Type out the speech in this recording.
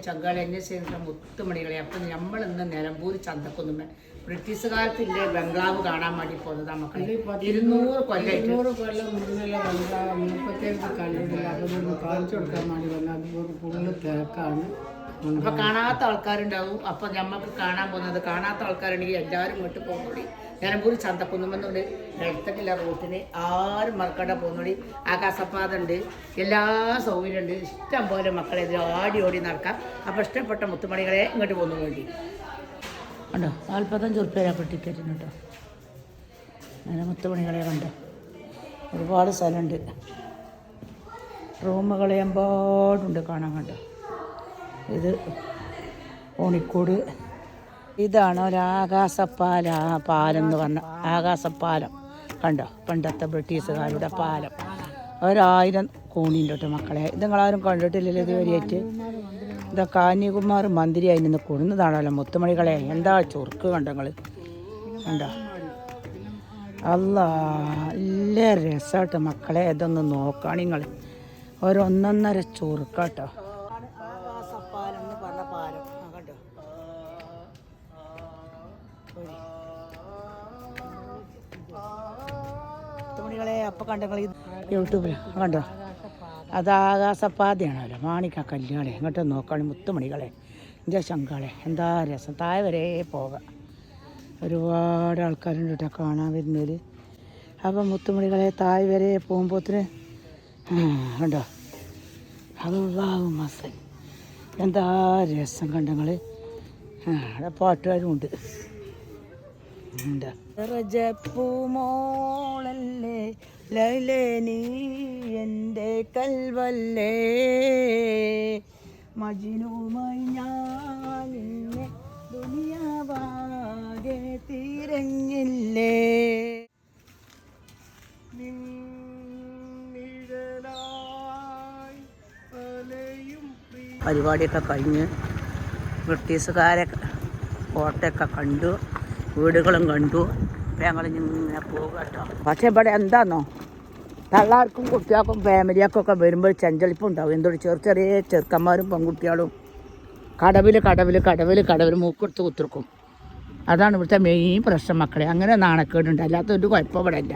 ചങ്കാളി അന്വേഷിച്ച മുത്തുമണികളെ. അപ്പം നമ്മൾ ഇന്ന് നിലമ്പൂർ ചന്തക്കൊന്നുമേ ബ്രിട്ടീഷ് കാലത്തിൻ്റെ ബംഗ്ലാവ് കാണാൻ വേണ്ടി പോകുന്നതാണ് മക്കളെ. 200 കൊല്ലം മുന്നിലുള്ള ബംഗ്ലാവ് മുപ്പത്തേക്ക് കണ്ടിട്ടില്ല. അതൊന്ന് കാണിച്ചു കൊടുക്കാൻ വേണ്ടി വന്നാൽ അത് കൂടുതൽ തിരക്കാണ്. അപ്പം കാണാത്ത ആൾക്കാരുണ്ടാവും. അപ്പം നമുക്ക് കാണാൻ പോകുന്നത് കാണാത്ത ആൾക്കാരുണ്ടെങ്കിൽ എല്ലാവരും ഇങ്ങോട്ട് പോകുന്നോടി. നിലമ്പൂർ ചന്തക്കുന്നുമെന്നുണ്ട്. എടുത്തിട്ടില്ല റൂട്ടിന് ആരും മറക്കാണ്ട പോകുന്നോടി. ആകാശപാത ഉണ്ട്, എല്ലാ സൗകര്യം ഉണ്ട്. ഇഷ്ടം പോലെ മക്കളെ ഇതിൽ ആടി ഓടി നടക്കാം. അപ്പം ഇഷ്ടപ്പെട്ട മുത്തുമണികളെ ഇങ്ങോട്ട് പോകുന്നു വേണ്ടി കണ്ടോ. 45 ഉറുപ്പ്യ ടിക്കറ്റിന് കേട്ടോ. അങ്ങനെ മുത്തുമണികളെ കണ്ടോ. ഒരുപാട് സ്ഥലമുണ്ട്, റൂമുകൾ എമ്പാടുണ്ട് കാണാൻ കണ്ടോ. ഇത് ഓണിക്കോട്. ഇതാണ് പാലം എന്ന് പറഞ്ഞ ആകാശപ്പാലം കണ്ടോ. പണ്ടത്തെ ബ്രിട്ടീഷുകാരുടെ പാലം. 1000 കോണിൻ്റെ കേട്ടോ മക്കളെ. ഇത് നിങ്ങളാരും കണ്ടിട്ടില്ലല്ലോ ഇതുവരെയായിട്ട്. ഇതാ കന്യാകുമാരി മന്ത്രിയായി നിന്ന് കൊടുന്നതാണല്ലോ മുത്തുമണികളെ. എന്താ ചുറുക്ക് കണ്ടോ നിങ്ങൾ കണ്ടോ. അല്ലാ നല്ല രസമാട്ടോ മക്കളെ. ഇതൊന്ന് നോക്കുകയാണ് നിങ്ങൾ. ഒന്നൊന്നര ചുറുക്കാട്ടോ. ആകാശപ്പാലം എന്ന് പറഞ്ഞ പാലം കണ്ടോ. മുത്തുമണികളെ അപ്പം കണ്ടോ യൂട്യൂബിൽ കണ്ടോ. അത് ആകാശപ്പാതയാണല്ലോ. മാണിക്ക കല്യാണി ഇങ്ങോട്ട് നോക്കുകയാണ് മുത്തുമണികളെ. എൻ്റെ ശങ്കാളെ എന്താ രസം. താഴെ വരെ പോകാം. ഒരുപാട് ആൾക്കാരുണ്ട് കേട്ടോ കാണാൻ വരുന്നതിൽ. അപ്പം മുത്തുമണികളെ താഴെ വരെ പോകുമ്പോഴത്തിന് കണ്ടോ. അള്ളാഹു മസൻ എന്താ രസം കണ്ടങ്ങൾ. അവിടെ പാട്ടുകാരും ഉണ്ട്. എന്താ പൂമോളല്ലേ ലൈലേ നീ എൻ്റെ കൽവല്ലേ മജ്നുമായി ഞാൻ ദുനിയാവാകെ തിരഞ്ഞില്ലേ. പരിപാടിയൊക്കെ കഴിഞ്ഞ് ബ്രിട്ടീഷുകാരെ കോട്ടയൊക്കെ കണ്ടു, വീടുകളും കണ്ടു. ഇപ്പം ഞങ്ങളിങ്ങനെ പോകുക കേട്ടോ. പക്ഷേ ഇവിടെ എന്താണെന്നോ, തള്ളാർക്കും കുട്ടികൾക്കും ഫാമിലിയൊക്കെ വരുമ്പോൾ ചെഞ്ചളിപ്പുണ്ടാവും. എന്തൊരു ചെറിയ ചെറുക്കന്മാരും പെൺകുട്ടികളും കടവിൽ മൂക്കെടുത്ത് കുത്തിർക്കും. അതാണ് ഇവിടുത്തെ മെയിൻ പ്രശ്നം മക്കളെ. അങ്ങനെ നാണക്കേടുണ്ട്, അല്ലാത്തൊരു കുഴപ്പം ഇവിടെ ഇല്ല.